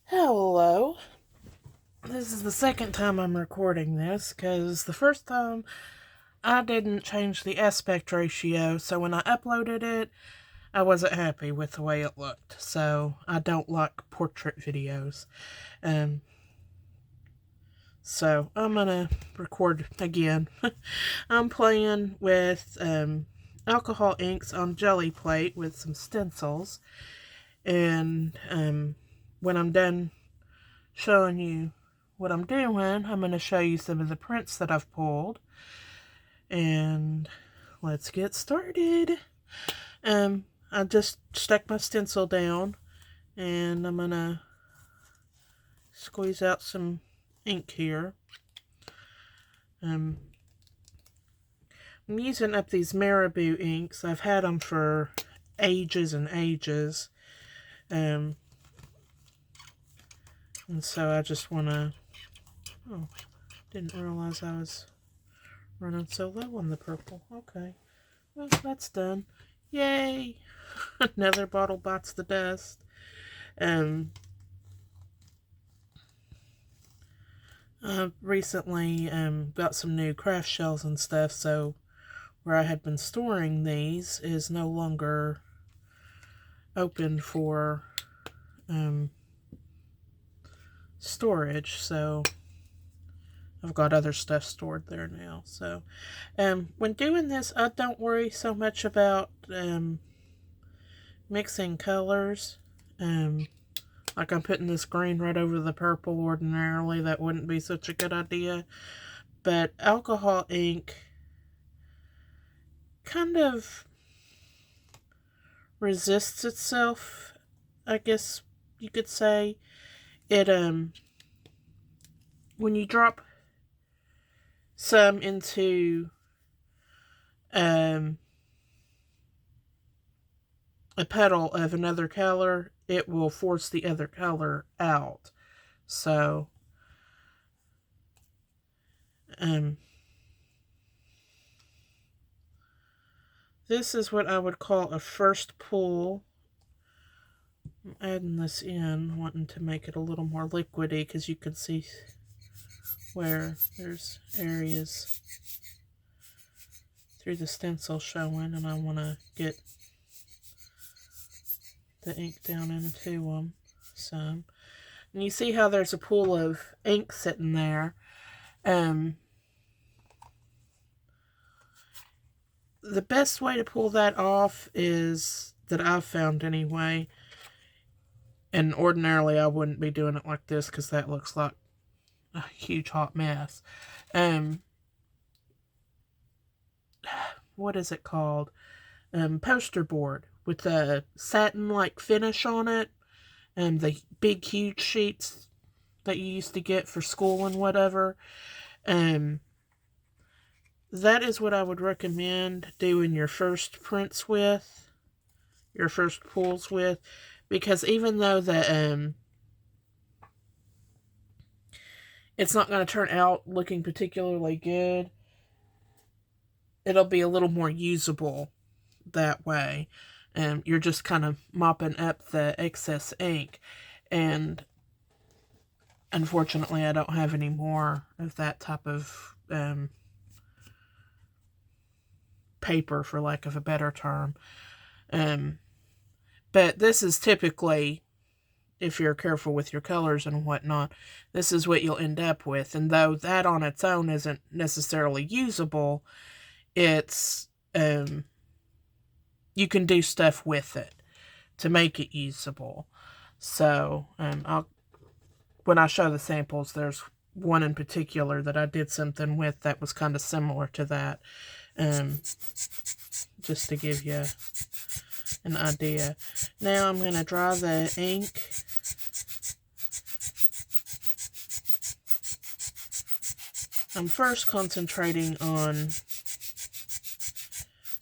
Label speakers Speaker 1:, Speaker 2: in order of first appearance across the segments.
Speaker 1: Hello. This is the second time I'm recording this because the first time I didn't change the aspect ratio, so when I uploaded it, I wasn't happy with the way it looked. So I don't like portrait videos. Um, so I'm gonna record again. I'm playing with alcohol inks on Geli plate with some stencils, and when I'm done showing you what I'm doing, I'm going to show you some of the prints that I've pulled. And let's get started. I just stuck my stencil down and I'm going to squeeze out some ink here. I'm using up these Marabou inks. I've had them for ages and ages. And so I just want to... Oh, didn't realize I was running so low on the purple. Okay. Well, that's done. Yay! Another bottle bites the dust. I recently got some new craft shells and stuff, so where I had been storing these is no longer open for storage, so I've got other stuff stored there now. So when doing this, I don't worry so much about mixing colors. Like I'm putting this green right over the purple. Ordinarily that wouldn't be such a good idea, but alcohol ink kind of resists itself, I guess you could say. It when you drop some into a petal of another color, it will force the other color out. So this is what I would call a first pull. I'm adding this in, wanting to make it a little more liquidy because you can see where there's areas through the stencil showing, and I want to get the ink down into them some. And you see how there's a pool of ink sitting there. The best way to pull that off is, that I've found anyway, and ordinarily I wouldn't be doing it like this because that looks like a huge hot mess. What is it called? Poster board with a satin-like finish on it, and the big huge sheets that you used to get for school and whatever. That is what I would recommend doing your first prints with, your first pulls with, because even though the it's not going to turn out looking particularly good, it'll be a little more usable that way. You're just kind of mopping up the excess ink, and unfortunately I don't have any more of that type of paper, for lack of a better term. But this is typically, if you're careful with your colors and whatnot, this is what you'll end up with. And though that on its own isn't necessarily usable, it's you can do stuff with it to make it usable. So when I show the samples, there's one in particular that I did something with that was kind of similar to that. Just to give you an idea. Now I'm going to dry the ink. I'm first concentrating on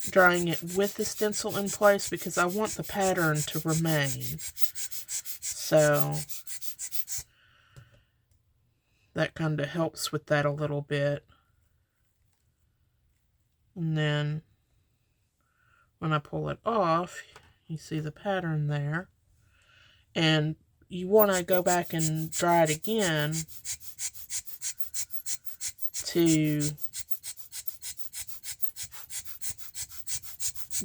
Speaker 1: drying it with the stencil in place because I want the pattern to remain. So that kind of helps with that a little bit. And then when I pull it off, you see the pattern there. And you want to go back and dry it again to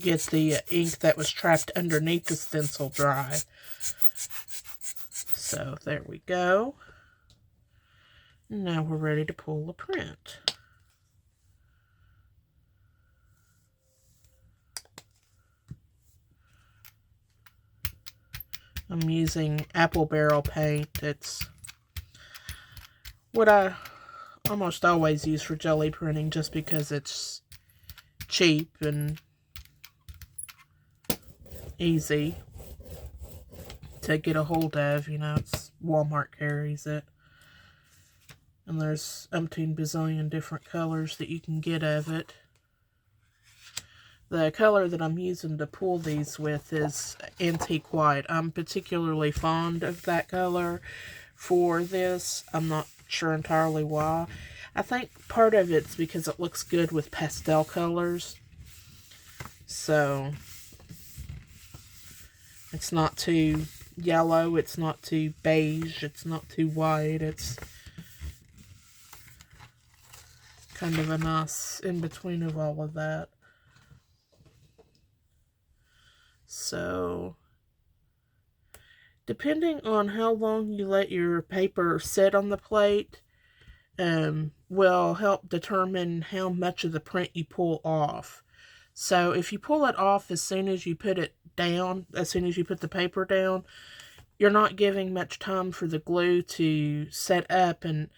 Speaker 1: get the ink that was trapped underneath the stencil dry. So there we go. Now we're ready to pull the print. I'm using apple barrel paint. It's what I almost always use for jelly printing just because it's cheap and easy to get a hold of. You know, it's Walmart carries it. And there's umpteen bazillion different colors that you can get of it. The color that I'm using to pull these with is antique white. I'm particularly fond of that color for this. I'm not sure entirely why. I think part of it's because it looks good with pastel colors. So, it's not too yellow, it's not too beige, it's not too white. It's kind of a nice in-between of all of that. So, depending on how long you let your paper sit on the plate, will help determine how much of the print you pull off. So, if you pull it off as soon as you put it down, as soon as you put the paper down, you're not giving much time for the glue to set up, and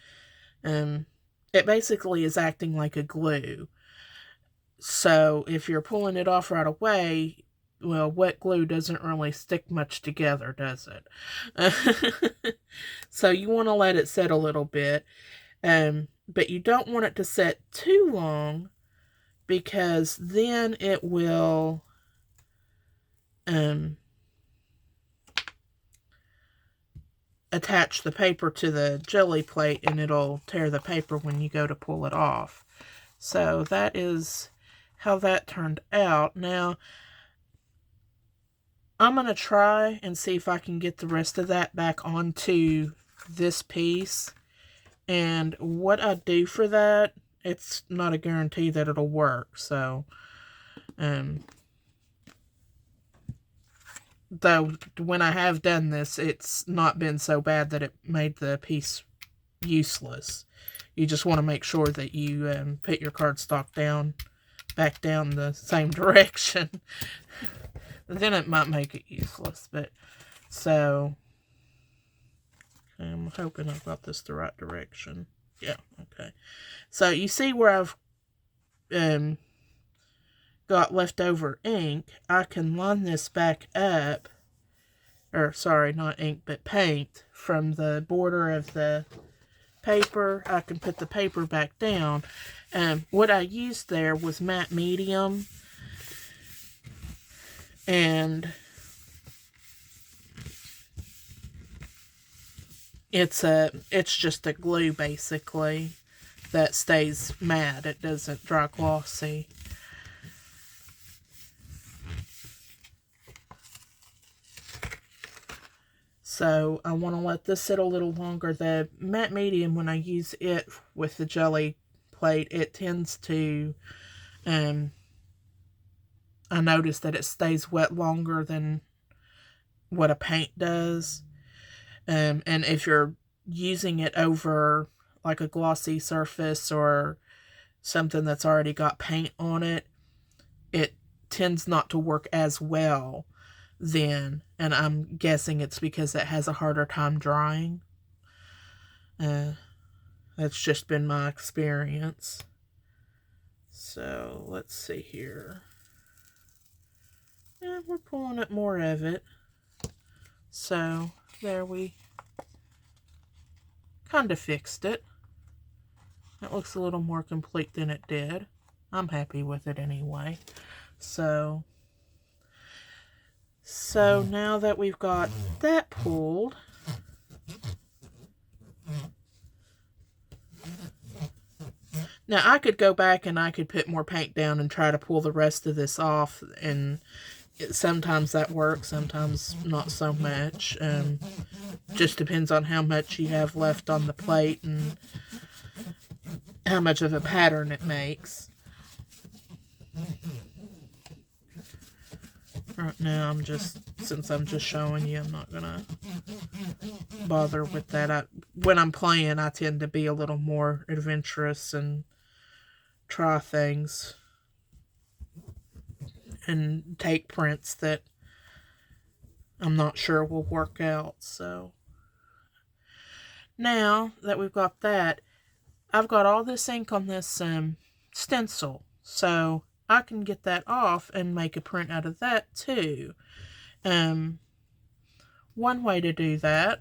Speaker 1: it basically is acting like a glue. So, if you're pulling it off right away, well, wet glue doesn't really stick much together, does it? So you want to let it set a little bit. But you don't want it to set too long, because then it will attach the paper to the jelly plate, and it'll tear the paper when you go to pull it off. So that is how that turned out. Now, I'm going to try and see if I can get the rest of that back onto this piece. And what I do for that, it's not a guarantee that it'll work. So, though when I have done this, it's not been so bad that it made the piece useless. You just want to make sure that you put your cardstock down, back down the same direction. Then it might make it useless. But, so, I'm hoping I've got this the right direction. Yeah, okay. So, you see where I've got leftover ink. I can line this back up, or sorry, not ink, but paint, from the border of the paper. I can put the paper back down. What I used there was matte medium. And it's just a glue, basically, that stays matte. It doesn't dry glossy. So I want to let this sit a little longer. The matte medium, when I use it with the jelly plate, it tends to I noticed that it stays wet longer than what a paint does. And if you're using it over like a glossy surface or something that's already got paint on it, it tends not to work as well then. And I'm guessing it's because it has a harder time drying. That's just been my experience. So, let's see here. Yeah, we're pulling up more of it. So, there we kind of fixed it. It looks a little more complete than it did. I'm happy with it anyway. So now that we've got that pulled, now I could go back and I could put more paint down and try to pull the rest of this off, and sometimes that works, sometimes not so much. just depends on how much you have left on the plate and how much of a pattern it makes. Right now, since I'm just showing you, I'm not gonna bother with that. When I'm playing, I tend to be a little more adventurous and try things and take prints that I'm not sure will work out. So now that we've got that, I've got all this ink on this stencil, so I can get that off and make a print out of that too. One way to do that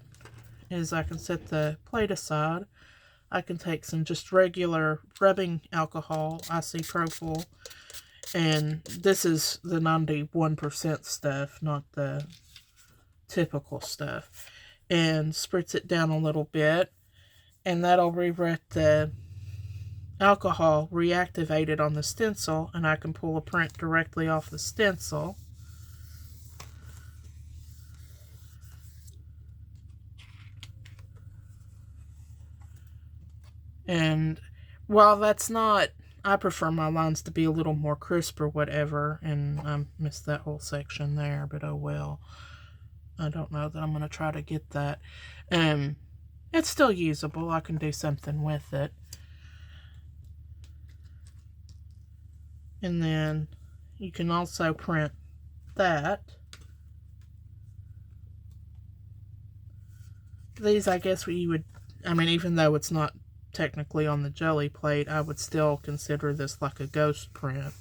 Speaker 1: is I can set the plate aside. I can take some just regular rubbing alcohol, isopropyl, and this is the 91% stuff, not the typical stuff, and spritz it down a little bit, and that'll rewrite the alcohol reactivated on the stencil, and I can pull a print directly off the stencil. And while that's not, I prefer my lines to be a little more crisp or whatever, and I missed that whole section there, but oh well. I don't know that I'm going to try to get that. It's still usable. I can do something with it. And then you can also print that. These, I guess, you would, I mean, even though it's not technically on the Geli plate, I would still consider this like a ghost print.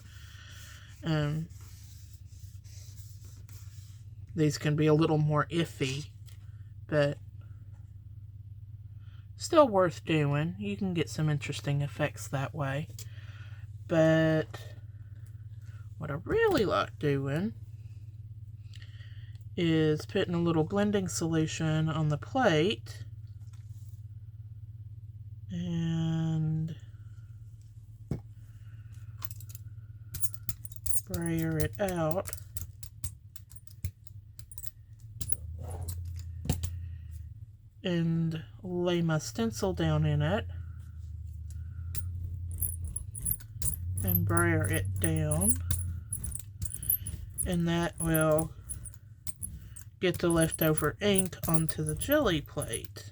Speaker 1: These can be a little more iffy, but still worth doing. You can get some interesting effects that way. But what I really like doing is putting a little blending solution on the plate and brayer it out. And lay my stencil down in it and brayer it down, and that will get the leftover ink onto the Geli plate.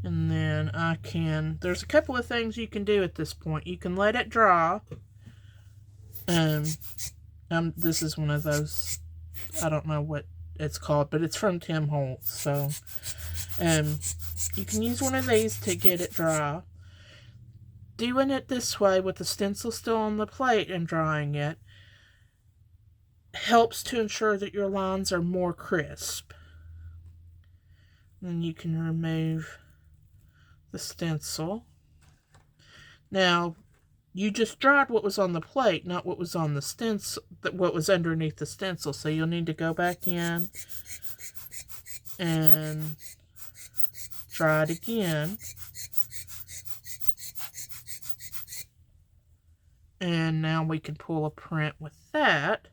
Speaker 1: And then there's a couple of things you can do at this point. You can let it dry. This is one of those, I don't know what it's called, but it's from Tim Holtz. So you can use one of these to get it dry. Doing it this way with the stencil still on the plate and drying it helps to ensure that your lines are more crisp. Then you can remove the stencil. Now, you just dried what was on the plate, not what was on the stencil, what was underneath the stencil. So you'll need to go back in and try it again. And now we can pull a print with that.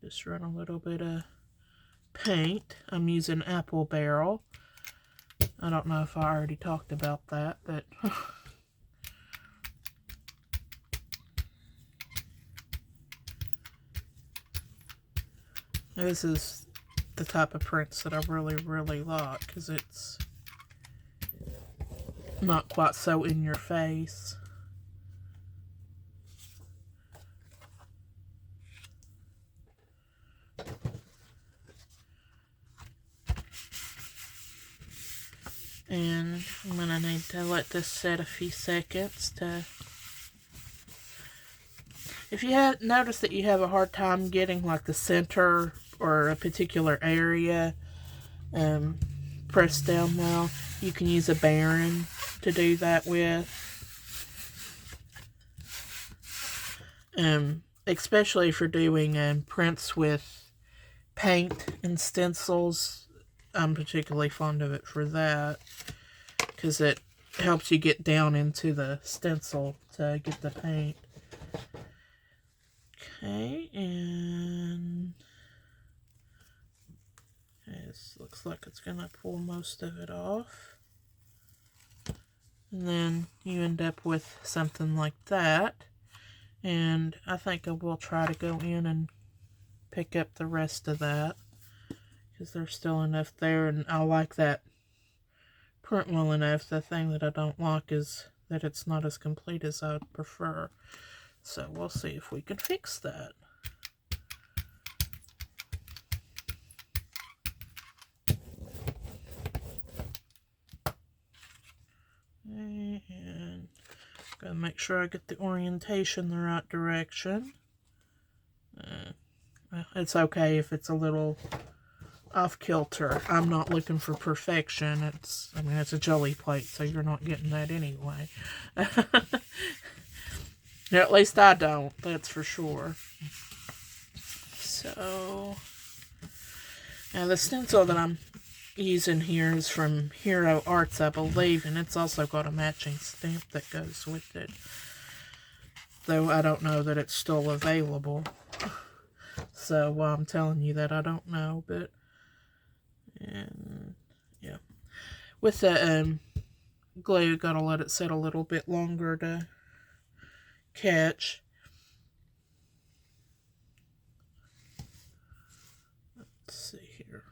Speaker 1: Just run a little bit of paint. I'm using apple barrel. I don't know if I already talked about that, but this is the type of prints that I really, really like, because it's not quite so in your face. And I'm going to need to let this set a few seconds to... If you have noticed that you have a hard time getting like the center or a particular area pressed down well, you can use a Baron to do that with. Especially if you're doing prints with paint and stencils. I'm particularly fond of it for that, because it helps you get down into the stencil to get the paint. Okay, and this looks like it's going to pull most of it off. And then you end up with something like that. And I think I will try to go in and pick up the rest of that, because there's still enough there, and I like that print well enough. The thing that I don't like is that it's not as complete as I'd prefer. So we'll see if we can fix that. And gotta make sure I get the orientation the right direction. It's okay if it's a little off kilter. I'm not looking for perfection. I mean, it's a jelly plate, so you're not getting that anyway. At least I don't, that's for sure. So, now the stencil that I'm using here is from Hero Arts, I believe, and it's also got a matching stamp that goes with it. Though I don't know that it's still available. So, while I'm telling you that, I don't know, but, and, yeah. With the glue, gotta let it sit a little bit longer to catch. Let's see here.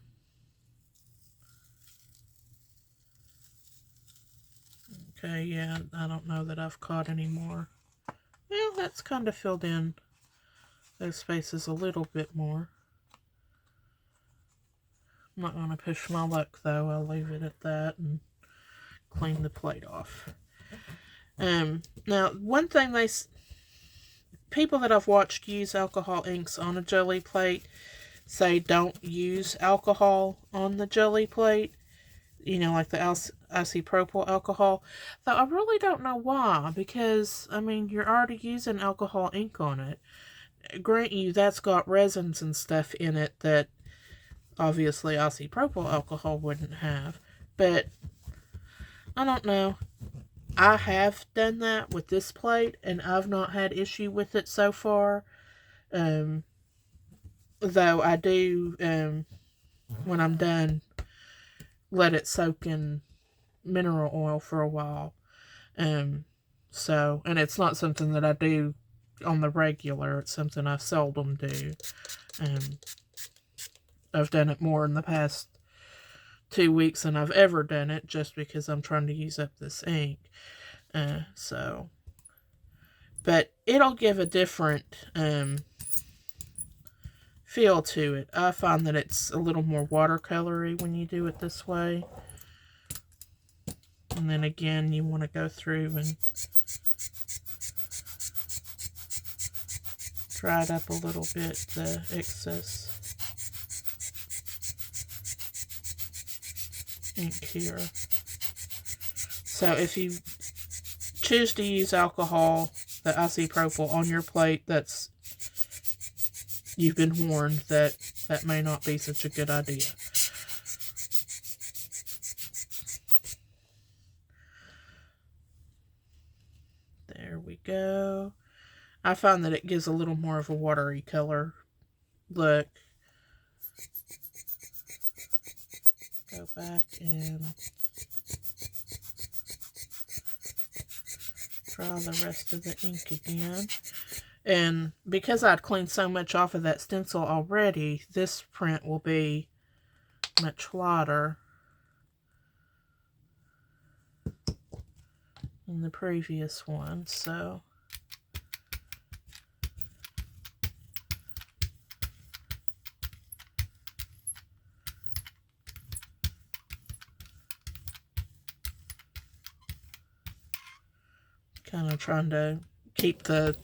Speaker 1: Okay, yeah, I don't know that I've caught any more. Well, that's kind of filled in those spaces a little bit more. I'm not going to push my luck, though. I'll leave it at that and clean the plate off. Now, one thing people that I've watched use alcohol inks on a jelly plate say don't use alcohol on the jelly plate. You know, like the isopropyl alcohol. Though I really don't know why, because, I mean, you're already using alcohol ink on it. Grant you, that's got resins and stuff in it that obviously isopropyl alcohol wouldn't have. But, I don't know. I have done that with this plate, and I've not had issue with it so far. Though I do, when I'm done, let it soak in mineral oil for a while. So, and it's not something that I do on the regular. It's something I seldom do. I've done it more in the past 2 weeks than I've ever done it, just because I'm trying to use up this ink. But it'll give a different feel to it. I find that it's a little more watercolory when you do it this way. And then again, you want to go through and dry it up a little bit, the excess ink here. So if you choose to use alcohol, the isopropyl, on your plate, you've been warned that may not be such a good idea. There we go. I find that it gives a little more of a watery color look. Go back and try the rest of the ink again. And because I'd cleaned so much off of that stencil already, this print will be much lighter than the previous one. So kind of trying to keep the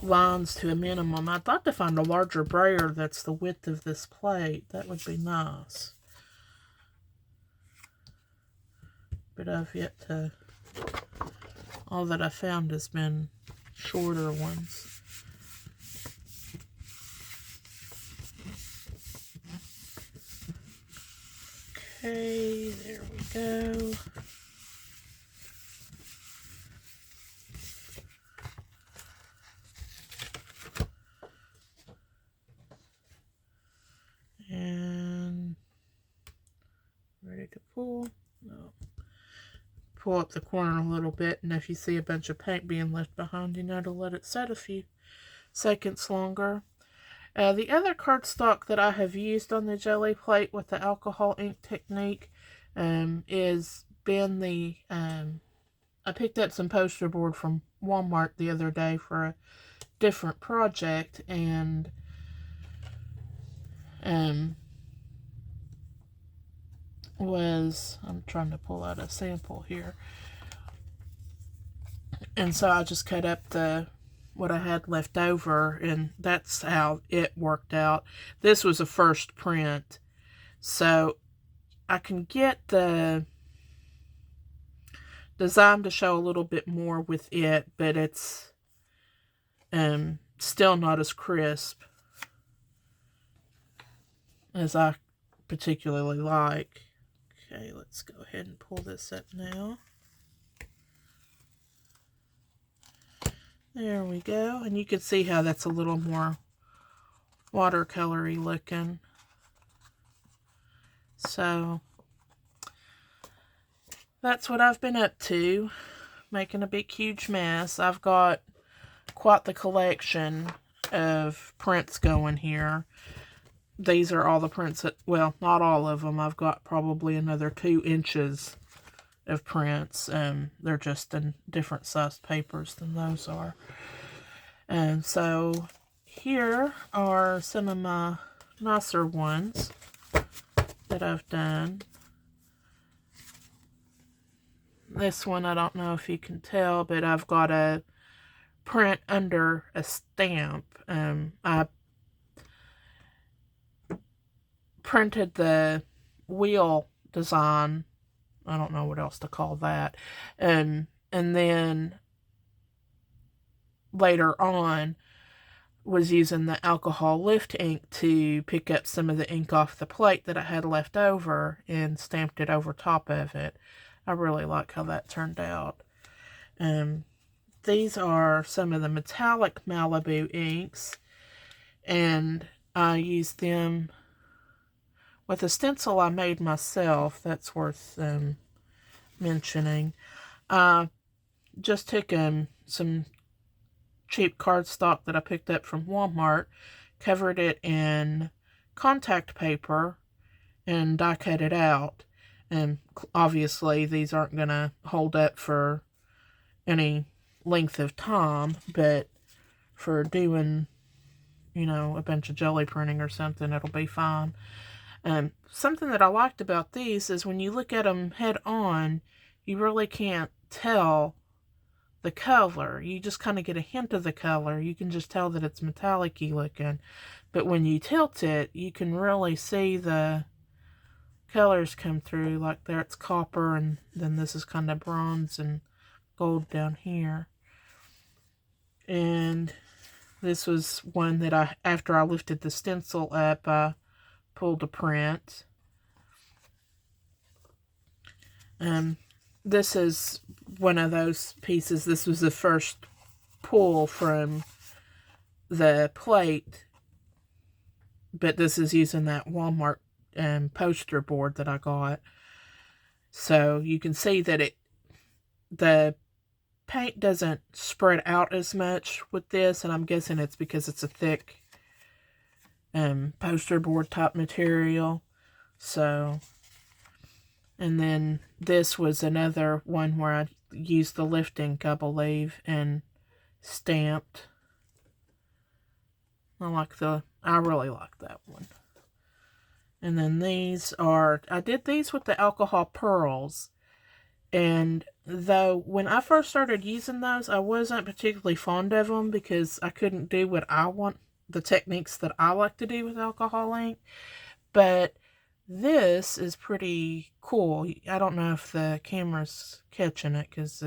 Speaker 1: lines to a minimum. I'd like to find a larger brayer that's the width of this plate. That would be nice. But I've yet to... all that I found has been shorter ones. Okay, there we go. to pull. No. Pull up the corner a little bit, and if you see a bunch of paint being left behind, you know to let it set a few seconds longer. The other cardstock that I have used on the Geli plate with the alcohol ink technique is been the, I picked up some poster board from Walmart the other day for a different project, and I'm trying to pull out a sample here, and so I just cut up what I had left over, and that's how it worked out. This was a first print, so I can get the design to show a little bit more with it, but it's still not as crisp as I particularly like. Okay, let's go ahead and pull this up now. There we go, and you can see how that's a little more watercolory looking. So that's what I've been up to, making a big huge mess. I've got quite the collection of prints going here. These are all the prints that, well, not all of them. I've got probably another 2 inches of prints. They're just in different sized papers than those are. And so here are some of my nicer ones that I've done. This one, I don't know if you can tell, but I've got a print under a stamp. I printed the wheel design, I don't know what else to call that, and then later on was using the alcohol lift ink to pick up some of the ink off the plate that I had left over and stamped it over top of it. I really like how that turned out. These are some of the metallic Malibu inks, and I used them with a stencil I made myself. That's worth mentioning. I just took some cheap cardstock that I picked up from Walmart, covered it in contact paper, and die cut it out. And obviously these aren't going to hold up for any length of time, but for doing, you know, a bunch of Geli printing or something, it'll be fine. Something that I liked about these is when you look at them head on, you really can't tell the color. You just kind of get a hint of the color. You can just tell that it's metallic-y looking. But when you tilt it, you can really see the colors come through. Like there it's copper, and then this is kind of bronze and gold down here. And this was one that after I lifted the stencil up, I pulled a print. This is one of those pieces. This was the first pull from the plate, but this is using that Walmart poster board that I got. So you can see that the paint doesn't spread out as much with this, and I'm guessing it's because it's a thick poster board type material. So, and then this was another one where I used the lift ink, I believe, and stamped. I really like that one. And then these are, I did these with the alcohol pearls. And though when I first started using those, I wasn't particularly fond of them because I couldn't do what I want, the techniques that I like to do with alcohol ink. But this is pretty cool. I don't know if the camera's catching it because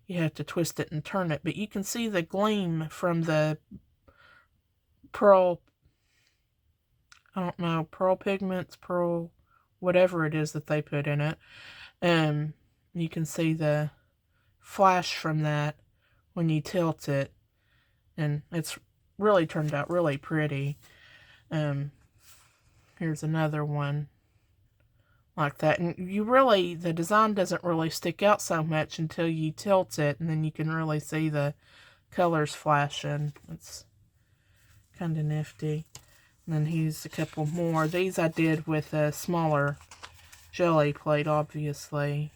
Speaker 1: you have to twist it and turn it. But you can see the gleam from the pearl, I don't know, pearl pigments, pearl, whatever it is that they put in it. You can see the flash from that when you tilt it, and it's really turned out really pretty. Here's another one like that. And you really, the design doesn't really stick out so much until you tilt it, and then you can really see the colors flashing. It's kind of nifty. And then here's a couple more. These I did with a smaller Geli plate, obviously.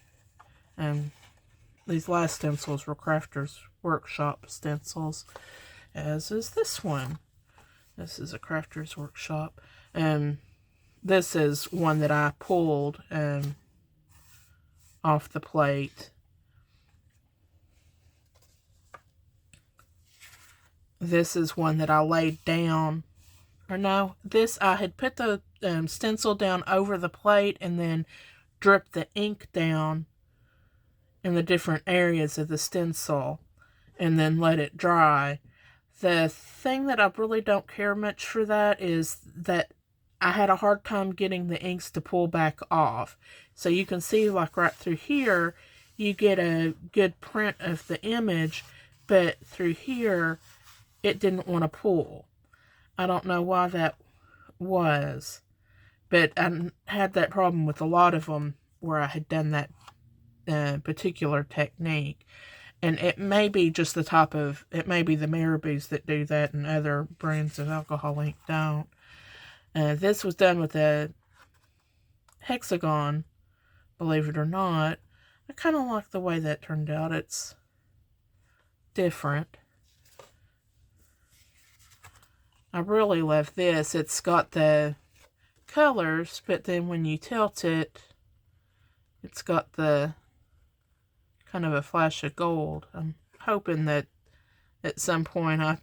Speaker 1: These last stencils were Crafter's Workshop stencils, as is this one. This is a Crafter's Workshop. This is one that I pulled off the plate. This is one that I laid down. Or no, this I had put the stencil down over the plate and then dripped the ink down in the different areas of the stencil and then let it dry. The thing that I really don't care much for that is that I had a hard time getting the inks to pull back off. So you can see, like right through here, you get a good print of the image, but through here, it didn't want to pull. I don't know why that was, but I had that problem with a lot of them where I had done that particular technique. And it may be just the top of, it may be the Marabous that do that and other brands of alcohol ink don't. This was done with a hexagon, believe it or not. I kind of like the way that turned out. It's different. I really love this. It's got the colors, but then when you tilt it, it's got the kind of a flash of gold. I'm hoping that at some point I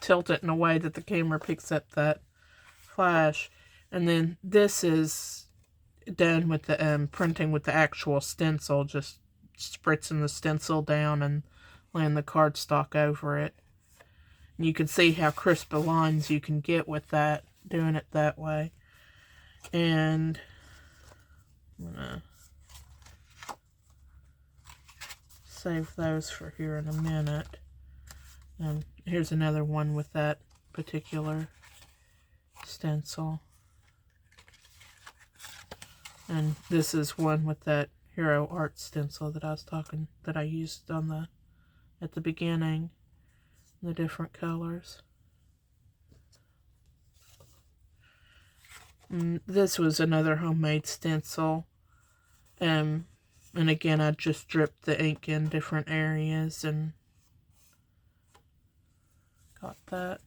Speaker 1: tilt it in a way that the camera picks up that flash. And then this is done with the printing with the actual stencil, just spritzing the stencil down and laying the cardstock over it. And you can see how crisp the lines you can get with that, doing it that way. And I'm gonna save those for here in a minute. Here's another one with that particular stencil. And this is one with that Hero Art stencil that I was talking, that I used on the, at the beginning, the different colors. And this was another homemade stencil. And again, I just dripped the ink in different areas and got that.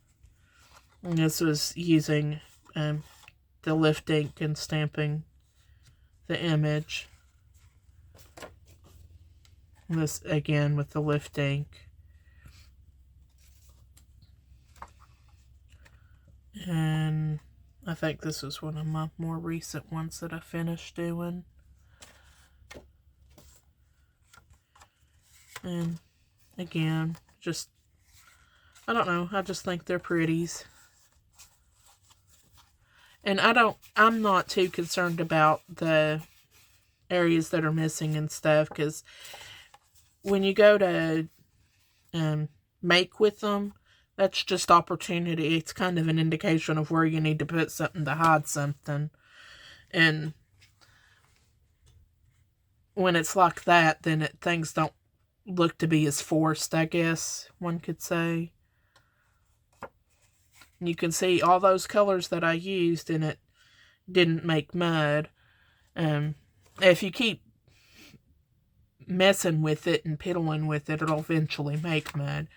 Speaker 1: And this was using the lift ink and stamping the image. And this again with the lift ink. And I think this was one of my more recent ones that I finished doing. And again, just, I don't know, I just think they're pretties. And I'm not too concerned about the areas that are missing and stuff, because when you go to make with them, that's just opportunity. It's kind of an indication of where you need to put something to hide something. And when it's like that, then things don't look to be as forced, I guess one could say. You can see all those colors that I used, and it didn't make mud. If you keep messing with it and piddling with it, it'll eventually make mud.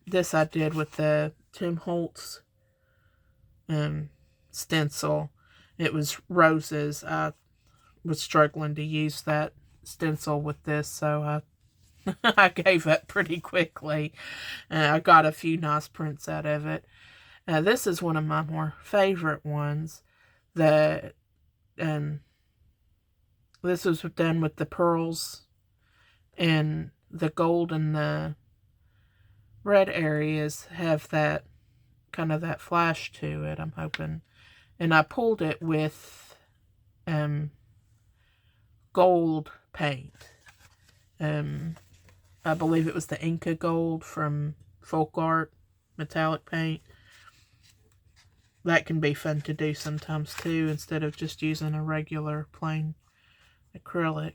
Speaker 1: This I did with the Tim Holtz stencil. It was roses. I was struggling to use that stencil with this, so I gave up pretty quickly. I got a few nice prints out of it. This is one of my more favorite ones. This was done with the pearls, and the gold and the red areas have that kind of that flash to it, I'm hoping. And I pulled it with gold paint. I believe it was the Inca Gold from Folk Art metallic paint. that can be fun to do sometimes too, instead of just using a regular plain acrylic.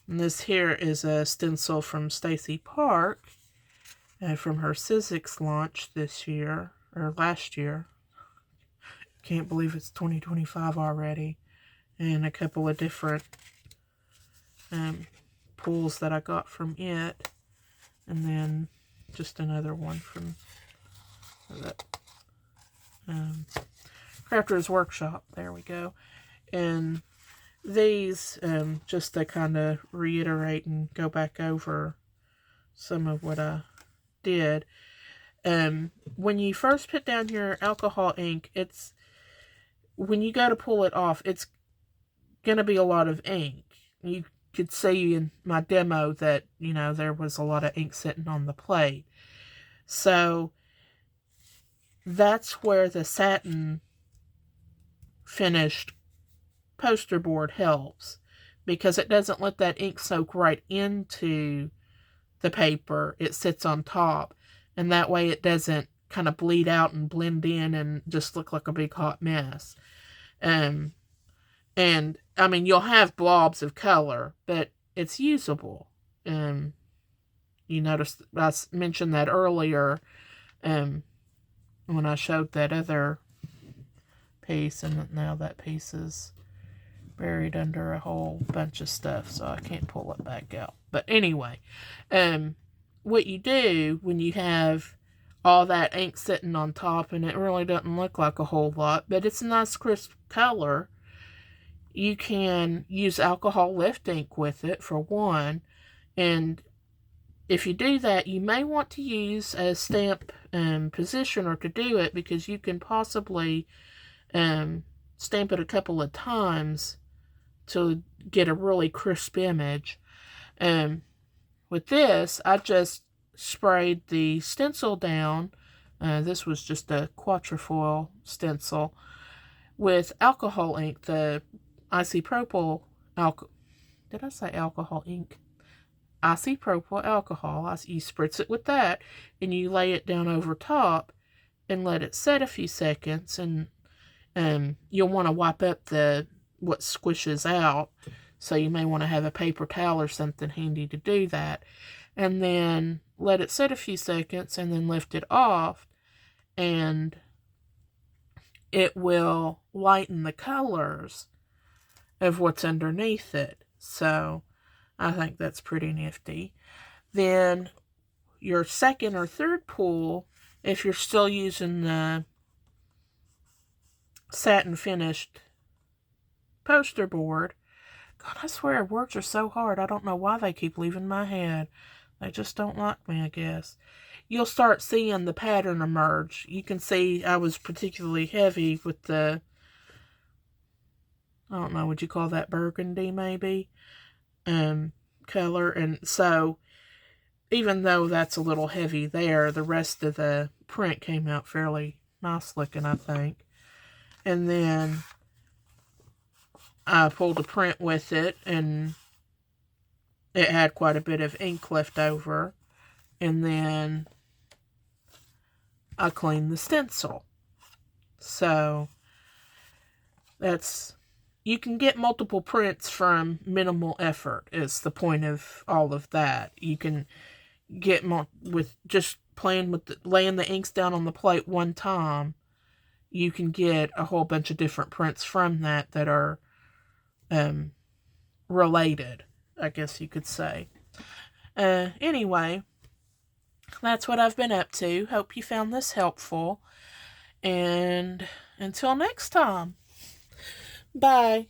Speaker 1: And this here is a stencil from Stacy Park from her Sizzix launch this year, or last year. Can't believe it's 2025 already. And a couple of different pulls that I got from it. And then just another one from that Crafter's Workshop. There we go. And these, just to kind of reiterate and go back over some of what I did. When you first put down your alcohol ink, when you go to pull it off, it's going to be a lot of ink. You could see in my demo that, there was a lot of ink sitting on the plate. So that's where the satin finished poster board helps, because it doesn't let that ink soak right into the paper. It sits on top, and that way it doesn't kind of bleed out and blend in and just look like a big hot mess. And I mean, you'll have blobs of color, but it's usable. You notice I mentioned that earlier when I showed that other piece, and now that piece is buried under a whole bunch of stuff, so I can't pull it back out. But anyway, what you do when you have all that ink sitting on top, and it really doesn't look like a whole lot, but it's a nice crisp color, you can use alcohol lift ink with it, for one. And if you do that, you may want to use a stamp positioner to do it, because you can possibly stamp it a couple of times to get a really crisp image. With this, I just sprayed the stencil down. This was just a quatrefoil stencil with alcohol ink, the isopropyl alcohol. Did I say alcohol ink? Isopropyl alcohol. You spritz it with that, and you lay it down over top and let it set a few seconds, and you'll want to wipe up what squishes out, so you may want to have a paper towel or something handy to do that. And then let it set a few seconds, and then lift it off, and it will lighten the colors of what's underneath it. So I think that's pretty nifty. Then your second or third pull, if you're still using the satin finished poster board, God, I swear words are so hard. I don't know why they keep leaving my head. They just don't like me, I guess. You'll start seeing the pattern emerge. You can see I was particularly heavy with the, I don't know, would you call that burgundy maybe? Color. And so, even though that's a little heavy there, the rest of the print came out fairly nice looking, I think. And then I pulled a print with it, and it had quite a bit of ink left over. And then I cleaned the stencil. So you can get multiple prints from minimal effort, is the point of all of that. You can get with just playing with laying the inks down on the plate one time. You can get a whole bunch of different prints from that are related, I guess you could say. Anyway, that's what I've been up to. Hope you found this helpful. And until next time, bye.